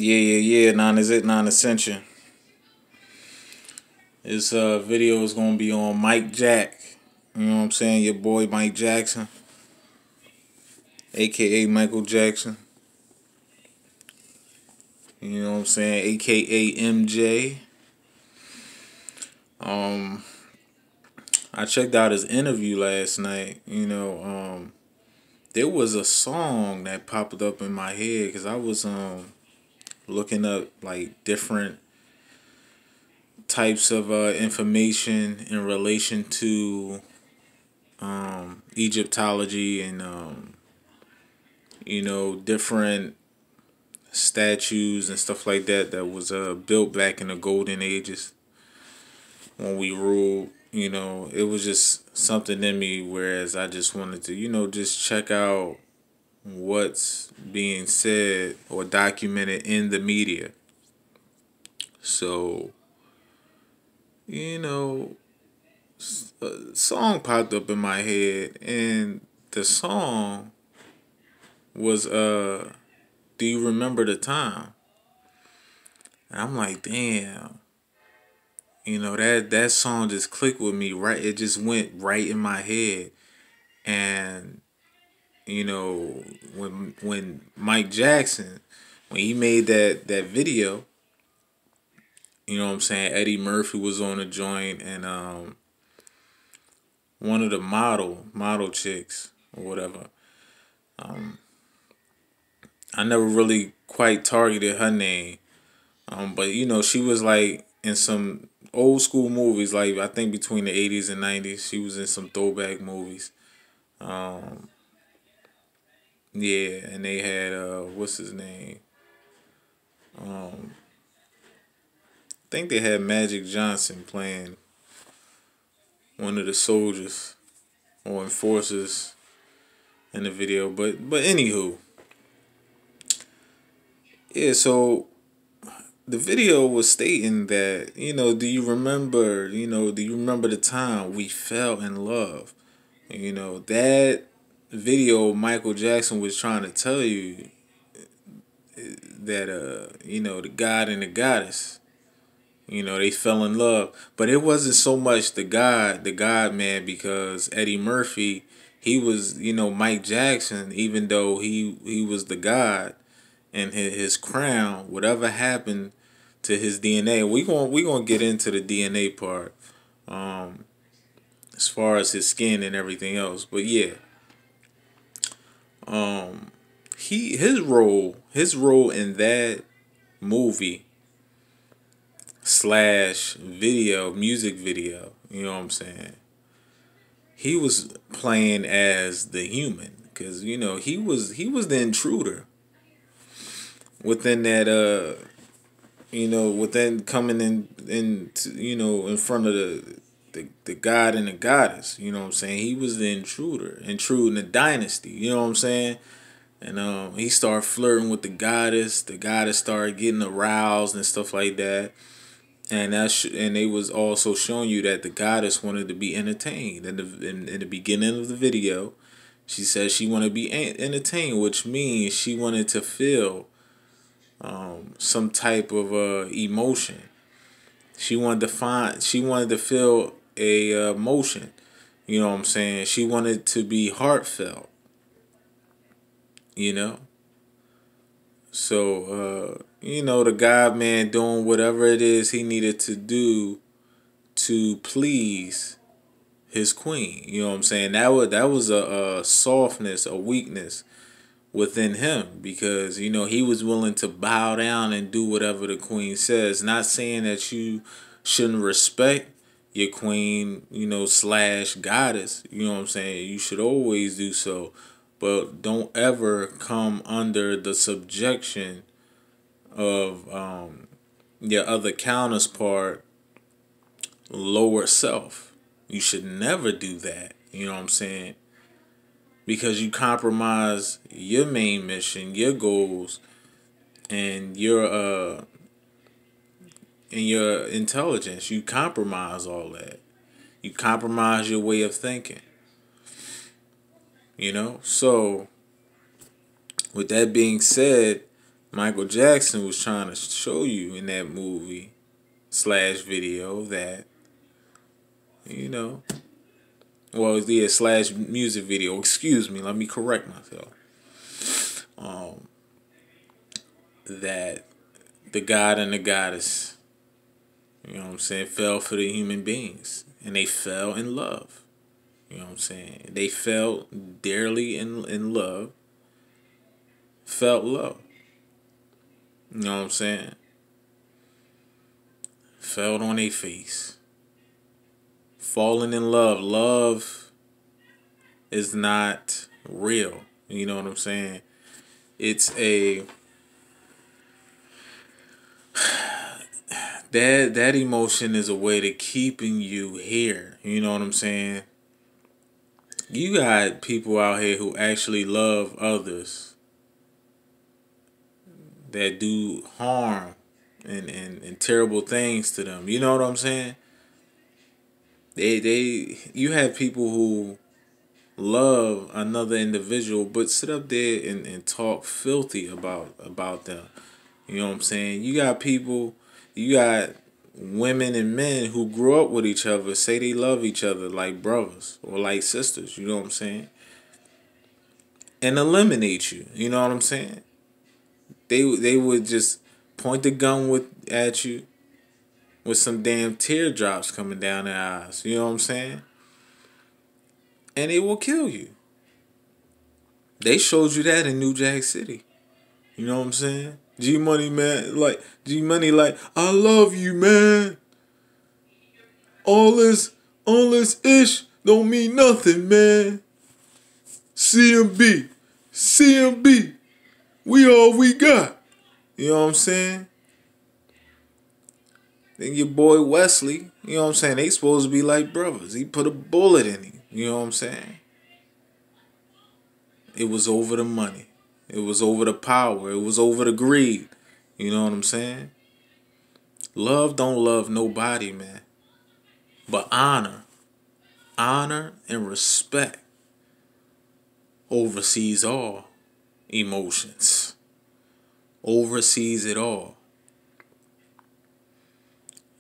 Yeah. Non-ascension. This video is gonna be on Mike Jack. You know what I'm saying? Your boy Mike Jackson, aka Michael Jackson. You know what I'm saying? AKA MJ. Um, I checked out his interview last night. There was a song that popped up in my head because I was looking up like different types of information in relation to Egyptology and different statues and stuff like that that was built back in the golden ages when we ruled. It was just something in me, whereas I just wanted to, just check out what's being said or documented in the media. So, you know, a song popped up in my head, and the song was Do You Remember the Time? And I'm like, damn, that song just clicked with me, right? It just went right in my head. And when Mike Jackson, when he made that video, what I'm saying, Eddie Murphy was on the joint, and one of the model chicks or whatever. I never really quite targeted her name. But she was like in some old school movies, like I think between the 80s and 90s. She was in some throwback movies. Um, yeah, and they had what's his name? Um, I think they had Magic Johnson playing one of the soldiers or enforcers in the video. But anywho, yeah. So the video was stating that, do you remember the time we fell in love? That video, Michael Jackson was trying to tell you that the god and the goddess, they fell in love. But it wasn't so much the god man, because Eddie Murphy, he was, Mike Jackson, even though he was the god, and his crown, whatever happened to his DNA. We gonna get into the DNA part, um, as far as his skin and everything else. But yeah, um, his role in that movie slash video, music video. You know what I'm saying? He was playing as the human, because he was the intruder within that within coming in in front of the god and the goddess. You know what I'm saying? He was the intruder, intruding the dynasty. You know what I'm saying? And he started flirting with the goddess. The goddess started getting aroused and stuff like that. And and they was also showing you that the goddess wanted to be entertained. In the beginning of the video, she said she wanted to be entertained, which means she wanted to feel some type of emotion. She wanted to feel a emotion. You know what I'm saying? She wanted to be heartfelt. You know. So the God man doing whatever it is he needed to do to please his queen. You know what I'm saying? That was a softness, a weakness within him, because he was willing to bow down and do whatever the queen says. Not saying that you shouldn't respect your queen, slash goddess. You know what I'm saying? You should always do so, but don't ever come under the subjection of your other counterpart, lower self. You should never do that. You know what I'm saying? Because you compromise your main mission, your goals, and your intelligence. You compromise all that. You compromise your way of thinking. So with that being said, Michael Jackson was trying to show you in that movie slash video that, you know, well, yeah, slash music video. Excuse me, let me correct myself. That the god and the goddess, you know what I'm saying, fell for the human beings, and they fell in love. You know what I'm saying? They fell dearly in love, felt love. You know what I'm saying? Fell on their face. Falling in love. Love is not real. You know what I'm saying? It's a that emotion is a way to keeping you here. You know what I'm saying? You got people out here who actually love others that do harm and terrible things to them. You know what I'm saying? You have people who love another individual but sit up there and talk filthy about them. You know what I'm saying? You got women and men who grew up with each other, say they love each other like brothers or like sisters, you know what I'm saying? And eliminate you. You know what I'm saying? They would just point the gun at you with some damn teardrops coming down their eyes. You know what I'm saying? And it will kill you. They showed you that in New Jack City. You know what I'm saying? G Money, man, like G Money, like, I love you, man. All this ish don't mean nothing, man. CMB, CMB, we all we got. You know what I'm saying? Then your boy Wesley, you know what I'm saying? They supposed to be like brothers. He put a bullet in him. You know what I'm saying? It was over the money. It was over the power. It was over the greed. You know what I'm saying? Love don't love nobody, man. But honor and respect oversees all emotions. Oversees it all.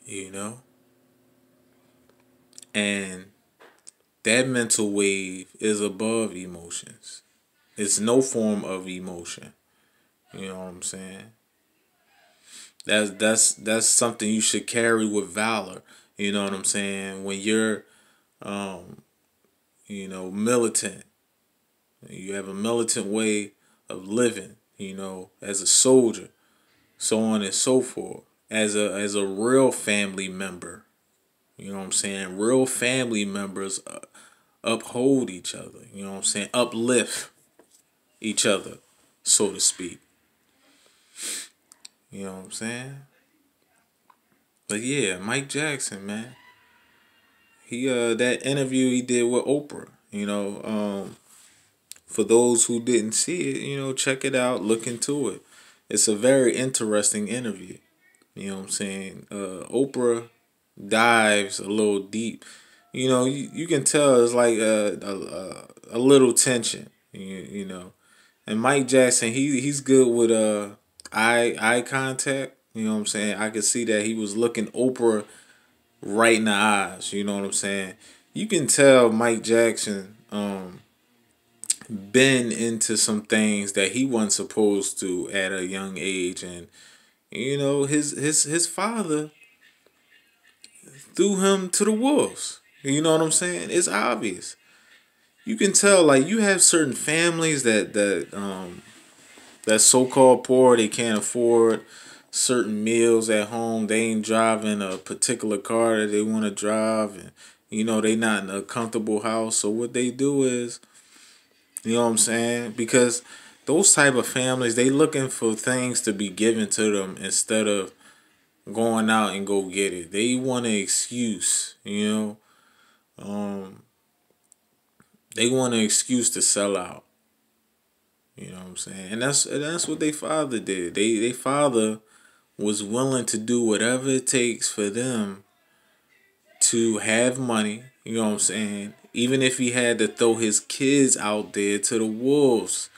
You know? And that mental wave is above emotions. It's no form of emotion. You know what I'm saying? That's something you should carry with valor. You know what I'm saying? When you're militant. You have a militant way of living, as a soldier, so on and so forth. As a real family member, you know what I'm saying? Real family members uphold each other, you know what I'm saying? Uplift each other, so to speak. You know what I'm saying? But yeah, Mike Jackson, man. He that interview he did with Oprah, for those who didn't see it, check it out, look into it. It's a very interesting interview. You know what I'm saying? Oprah dives a little deep. You can tell it's like a little tension. You know, and Mike Jackson, he's good with eye contact. You know what I'm saying? I could see that he was looking Oprah right in the eyes. You know what I'm saying? You can tell Mike Jackson been into some things that he wasn't supposed to at a young age, and his father threw him to the wolves. You know what I'm saying? It's obvious. You can tell, like, you have certain families that so called poor, they can't afford certain meals at home. They ain't driving a particular car that they want to drive, and they not in a comfortable house. So what they do is, you know what I'm saying? Because those type of families, they looking for things to be given to them instead of going out and go get it. They want an excuse, They want an excuse to sell out. You know what I'm saying? And that's what their father did. They father was willing to do whatever it takes for them to have money. You know what I'm saying? Even if he had to throw his kids out there to the wolves,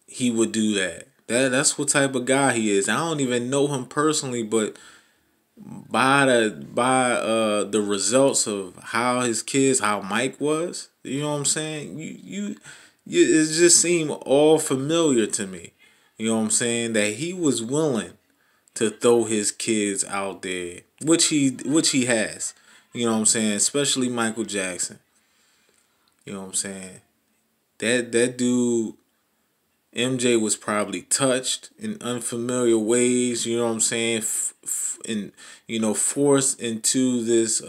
he would do that. That's what type of guy he is. I don't even know him personally, but by the results of how his kids, how Mike was, you know what I'm saying? It just seemed all familiar to me. You know what I'm saying? That he was willing to throw his kids out there, which he has. You know what I'm saying? Especially Michael Jackson. You know what I'm saying? That dude MJ was probably touched in unfamiliar ways, you know what I'm saying? And forced into this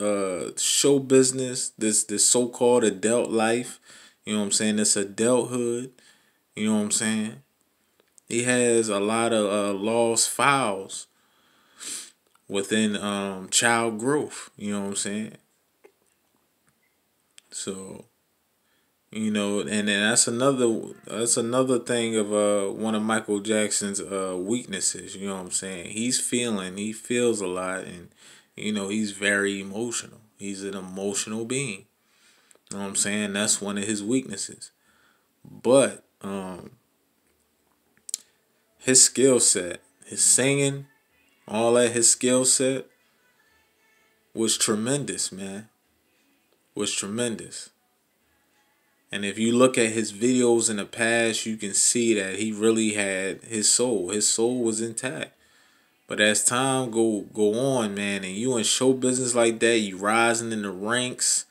show business, this so-called adult life, you know what I'm saying? This adulthood, you know what I'm saying? He has a lot of lost files within child growth, you know what I'm saying? So, and then that's another thing of one of Michael Jackson's weaknesses. You know what I'm saying? He feels a lot, and he's very emotional. He's an emotional being. You know what I'm saying? That's one of his weaknesses. But his skill set, his singing, all that, his skill set was tremendous, man. Was tremendous. And if you look at his videos in the past, you can see that he really had his soul. His soul was intact. But as time go on, man, and you in show business like that, you rising in the ranks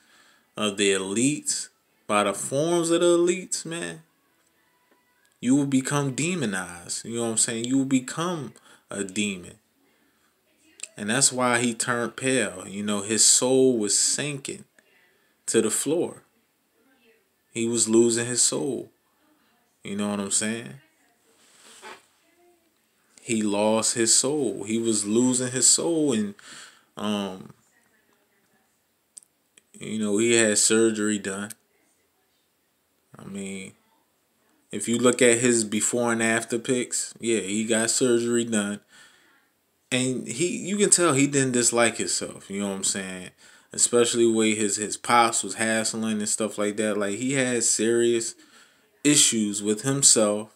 of the elites, by the forms of the elites, man, you will become demonized. You know what I'm saying? You will become a demon. And that's why he turned pale. His soul was sinking to the floor. He was losing his soul. You know what I'm saying? He lost his soul. He was losing his soul, and um, he had surgery done. I mean, if you look at his before and after pics, yeah, he got surgery done, and you can tell he didn't dislike himself. You know what I'm saying? Especially the way his pops was hassling and stuff like that. Like, he had serious issues with himself,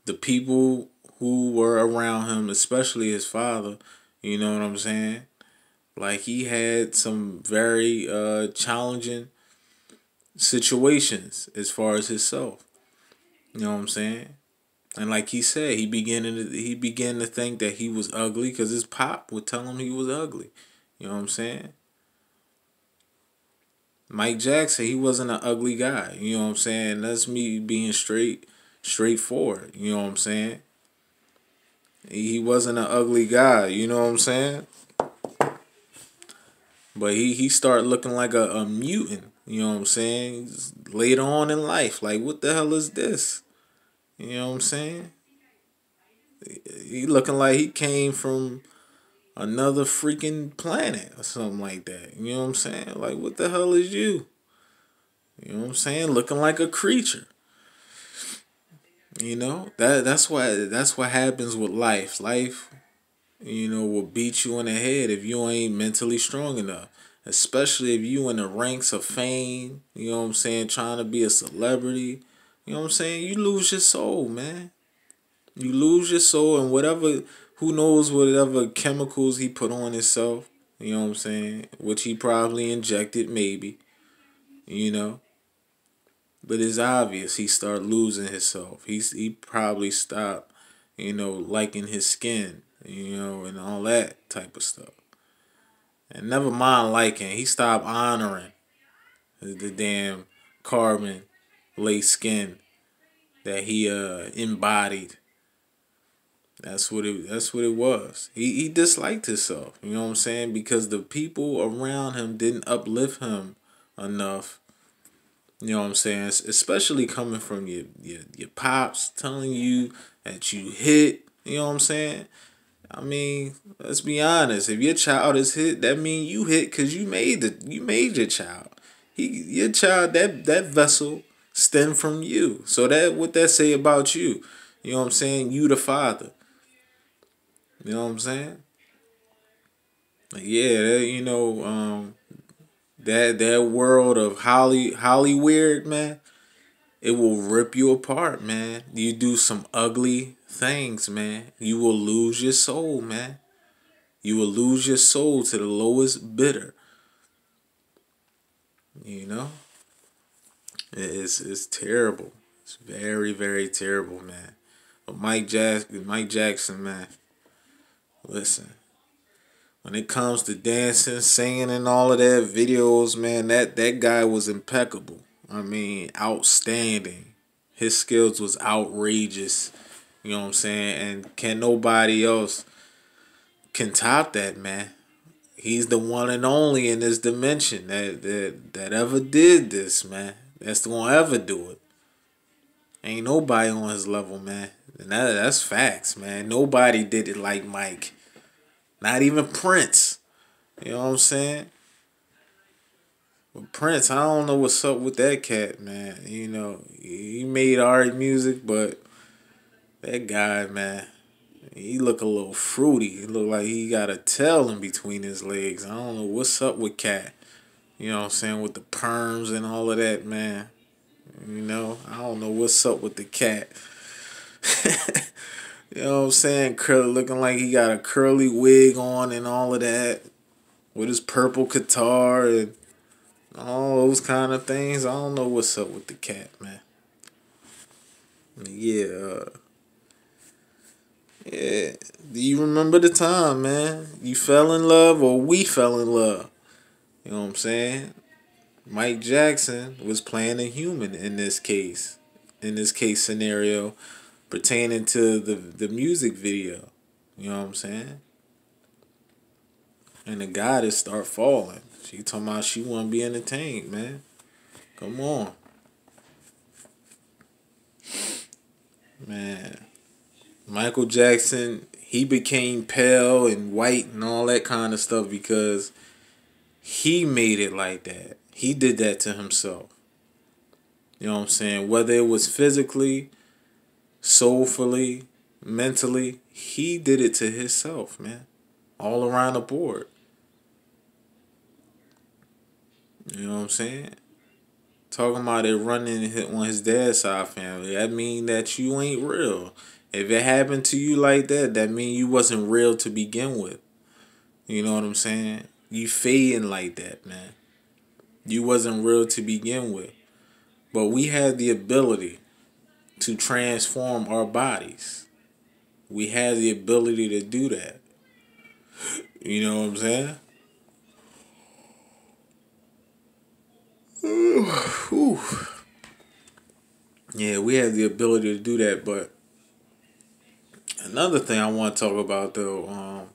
the people who were around him, especially his father. You know what I'm saying? Like, he had some very challenging situations as far as himself. You know what I'm saying? And like he said, he began to think that he was ugly because his pop would tell him he was ugly. You know what I'm saying? Mike Jackson, he wasn't an ugly guy. You know what I'm saying? That's me being straightforward. You know what I'm saying? He wasn't an ugly guy. You know what I'm saying? But he started looking like a mutant. You know what I'm saying? Later on in life, like, what the hell is this? You know what I'm saying? He looking like he came from another freaking planet or something like that. You know what I'm saying? Like, what the hell is you? You know what I'm saying? Looking like a creature. That's what happens with life. Life, will beat you in the head if you ain't mentally strong enough. Especially if you in the ranks of fame, you know what I'm saying, trying to be a celebrity. You know what I'm saying? You lose your soul, man. You lose your soul, and who knows whatever chemicals he put on himself, you know what I'm saying? Which he probably injected, maybe, you know. But it's obvious he started losing himself. He probably stopped, liking his skin, and all that type of stuff. And never mind liking, he stopped honoring the damn carbon lace skin that he embodied. That's what it was. He disliked himself. You know what I'm saying? Because the people around him didn't uplift him enough. You know what I'm saying? Especially coming from your pops telling you that you hit. You know what I'm saying? I mean, let's be honest. If your child is hit, that means you hit because you made your child. Your child, that vessel stemmed from you. So what that say about you? You know what I'm saying? You the father. You know what I'm saying? Like, yeah, that world of Holly weird, man. It will rip you apart, man. You do some ugly things, man. You will lose your soul, man. You will lose your soul to the lowest bidder. You know, it's terrible. It's very, very terrible, man. But Mike Jackson, man. Listen, when it comes to dancing, singing, and all of that, videos, man, that guy was impeccable. I mean, outstanding. His skills was outrageous. You know what I'm saying? And can nobody else can top that, man. He's the one and only in this dimension that ever did this, man. That's the one ever do it. Ain't nobody on his level, man. And that's facts, man. Nobody did it like Mike. Not even Prince. You know what I'm saying? But Prince, I don't know what's up with that cat, man. You know, he made art music, but that guy, man, he look a little fruity. He look like he got a tail in between his legs. I don't know what's up with cat. You know what I'm saying? With the perms and all of that, man. You know, I don't know what's up with the cat. You know what I'm saying? Curly, looking like he got a curly wig on and all of that. With his purple guitar and all those kind of things. I don't know what's up with the cat, man. Yeah. Yeah. Do you remember the time, man? You fell in love or we fell in love? You know what I'm saying? Mike Jackson was playing a human in this case. In this case scenario pertaining to the music video. You know what I'm saying? And the goddess start falling. She talking about she want to be entertained, man. Come on. Man. Michael Jackson, he became pale and white and all that kind of stuff because he made it like that. He did that to himself. You know what I'm saying? Whether it was physically, soulfully, mentally, he did it to himself, man. All around the board. You know what I'm saying? Talking about it running on his dad's side family. That mean that you ain't real. If it happened to you like that, that mean you wasn't real to begin with. You know what I'm saying? You fading like that, man. You wasn't real to begin with. But we had the ability to transform our bodies. We had the ability to do that. You know what I'm saying? Whew. Yeah, we have the ability to do that, but another thing I want to talk about though,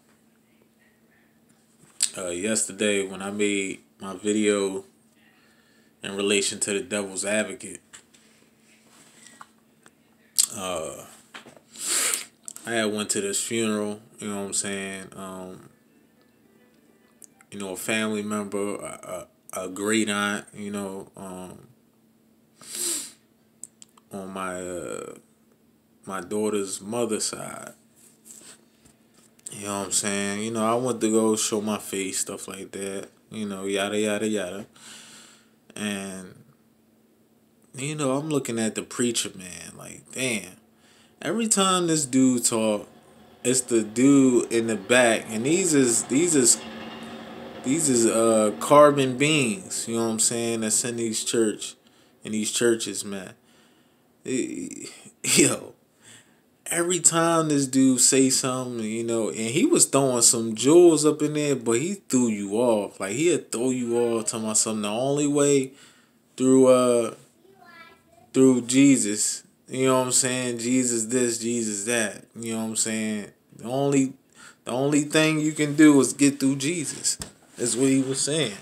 yesterday when I made my video in relation to the devil's advocate, I had went to this funeral, you know what I'm saying? You know, a family member, a great aunt, you know, on my daughter's mother's side. You know what I'm saying? You know, I went to go show my face, stuff like that. You know, yada, yada, yada. And, you know, I'm looking at the preacher, man. Like, damn. Every time this dude talk, it's the dude in the back. And these is carbon beings. You know what I'm saying? That's in these churches, man. Yo. Every time this dude say something, you know, and he was throwing some jewels up in there, but he threw you off. Like he'd throw you off talking about something. The only way through Jesus, you know what I'm saying? Jesus this, Jesus that. You know what I'm saying? The only thing you can do is get through Jesus. That's what he was saying.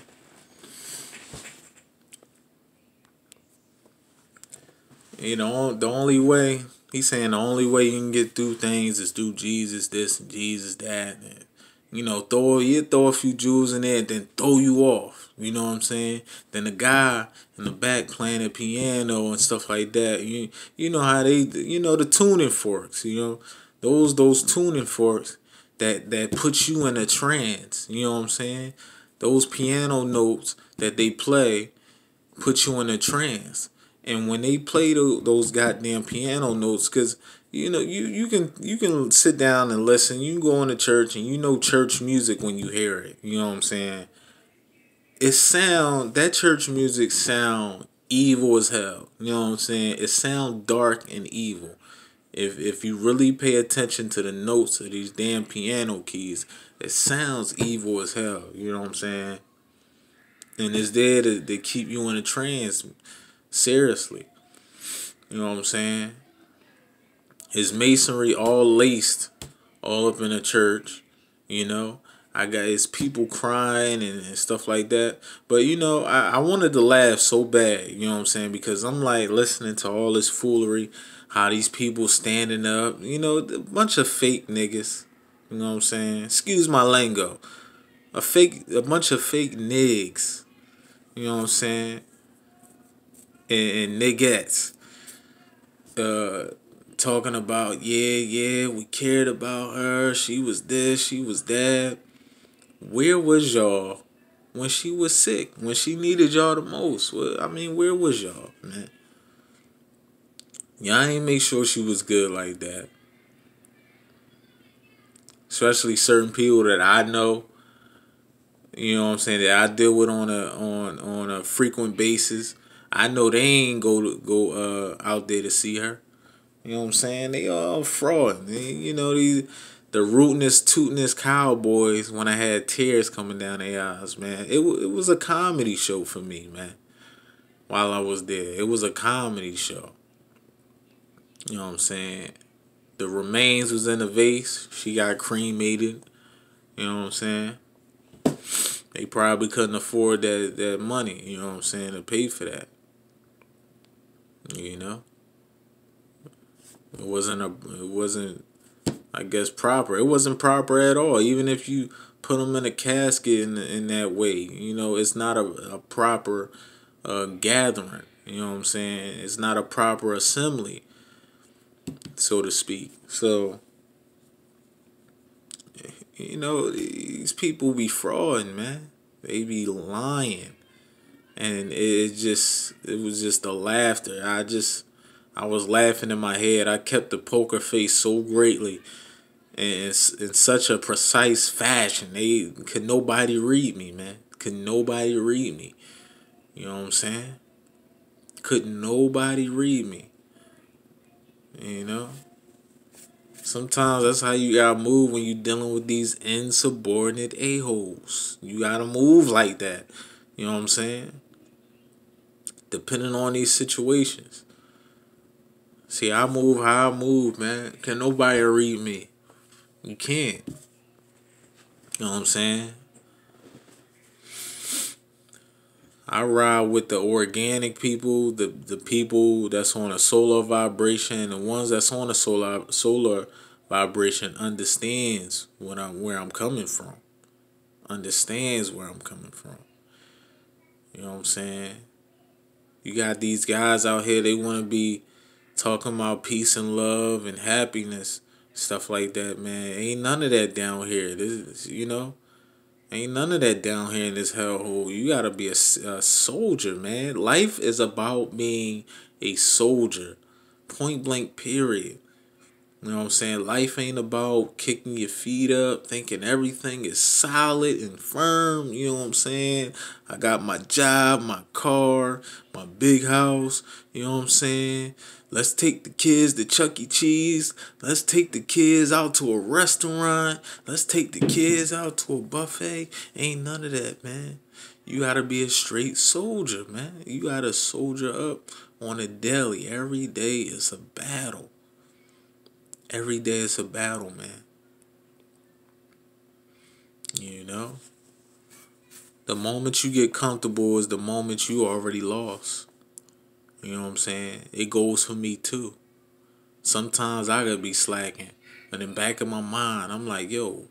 You know, the only way he's saying the only way you can get through things is through Jesus this and Jesus that. And, you know, throw a few jewels in there and then throw you off. You know what I'm saying? Then the guy in the back playing the piano and stuff like that. You know how the tuning forks. You know those tuning forks that put you in a trance. You know what I'm saying? Those piano notes that they play put you in a trance. And when they play those goddamn piano notes, because you can sit down and listen. You can go into church and you know church music when you hear it. You know what I'm saying? That church music sound evil as hell. You know what I'm saying? It sound dark and evil. If you really pay attention to the notes of these damn piano keys, it sounds evil as hell. You know what I'm saying? And it's there to keep you in a trance. Seriously. You know what I'm saying? It's masonry all laced all up in the church, you know. I got it's people crying and stuff like that. But I wanted to laugh so bad, you know what I'm saying? Because I'm like listening to all this foolery, how these people standing up, a bunch of fake niggas. You know what I'm saying? Excuse my lingo. A bunch of fake niggas. You know what I'm saying? And niggettes. Talking about, yeah, we cared about her. She was this, she was that. Where was y'all when she was sick? When she needed y'all the most? Well, I mean, where was y'all, man? Y'all ain't make sure she was good like that. Especially certain people that I know. You know what I'm saying? That I deal with on a frequent basis. I know they ain't go out there to see her. You know what I'm saying? They all fraud. The rootinest, tootinest cowboys when I had tears coming down their eyes, man. It was a comedy show for me, man. While I was there, it was a comedy show. You know what I'm saying? The remains was in a vase. She got cremated. You know what I'm saying? They probably couldn't afford that money. You know what I'm saying, to pay for that. You know, it wasn't I guess proper. It wasn't proper at all. Even if you put them in a casket in that way, it's not a proper gathering. You know what I'm saying? It's not a proper assembly, so to speak. So, these people be frauding, man. They be lying. And it was just the laughter. I was laughing in my head. I kept the poker face so greatly and in such a precise fashion. Could nobody read me, man. Could nobody read me. You know what I'm saying? Could nobody read me. You know? Sometimes that's how you gotta move when you dealing with these insubordinate a-holes. You gotta move like that. You know what I'm saying? Depending on these situations. See, I move how I move, man. Can nobody read me? You can't. You know what I'm saying? I ride with the organic people, the people that's on a solar vibration, the ones that's on a solar vibration understands where I'm coming from. Understands where I'm coming from. You know what I'm saying? You got these guys out here, they want to be talking about peace and love and happiness, stuff like that, man. Ain't none of that down here. Ain't none of that down here in this hellhole. You gotta be a soldier, man. Life is about being a soldier. Point blank, period. You know what I'm saying? Life ain't about kicking your feet up, thinking everything is solid and firm. You know what I'm saying? I got my job, my car, my big house. You know what I'm saying? Let's take the kids to Chuck E. Cheese. Let's take the kids out to a restaurant. Let's take the kids out to a buffet. Ain't none of that, man. You gotta be a straight soldier, man. You gotta soldier up on a daily. Every day is a battle. Every day is a battle, man. You know? The moment you get comfortable is the moment you already lost. You know what I'm saying? It goes for me too. Sometimes I gotta be slacking. But in the back of my mind, I'm like, yo,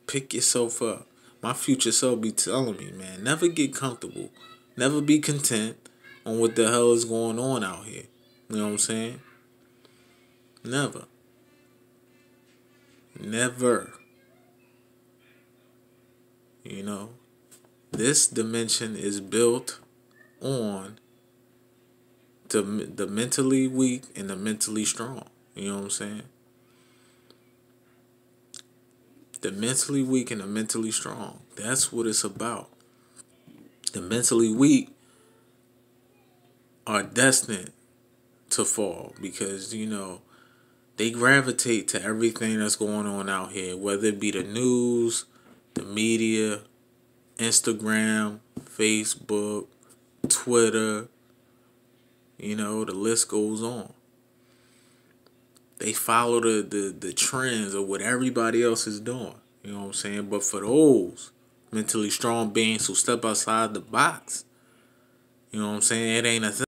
pick yourself up. My future self be telling me, man, never get comfortable. Never be content on what the hell is going on out here. You know what I'm saying? Never. Never. You know? This dimension is built on to the mentally weak and the mentally strong. You know what I'm saying? The mentally weak and the mentally strong. That's what it's about. The mentally weak are destined to fall because, they gravitate to everything that's going on out here, whether it be the news, the media, Instagram, Facebook, Twitter, the list goes on. They follow the trends of what everybody else is doing. You know what I'm saying? But for those mentally strong beings who step outside the box, you know what I'm saying? It ain't a thing.